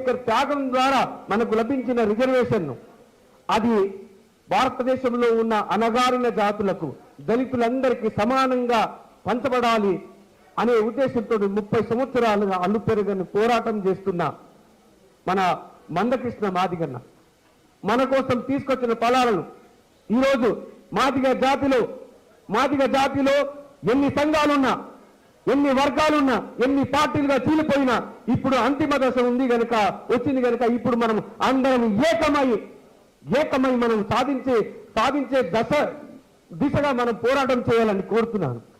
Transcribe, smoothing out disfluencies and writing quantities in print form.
అంబేద్కర్ త్యాగం ద్వారా మనకు లభించిన రిజర్వేషన్ అది భారతదేశంలో ఉన్న అణగారిన జాతులకు దళితులందరికీ సమానంగా పంచబడాలి అనే ఉద్దేశంతో 30 సంవత్సరాలుగా అల్లుపెరగని పోరాటం చేస్తున్న మన మందకృష్ణ మాదిగన్న మన కోసం తీసుకొచ్చిన ఫలాలను ఈరోజు మాదిగ జాతిలో ఎన్ని సంఘాలున్నా, ఎన్ని వర్గాలున్నా, ఎన్ని పార్టీలుగా చీలిపోయినా ఇప్పుడు అంతిమ దశ వచ్చింది గనుక ఇప్పుడు మనం అందరం ఏకమై మనం సాధించే దిశగా మనం పోరాటం చేయాలని కోరుతున్నాను.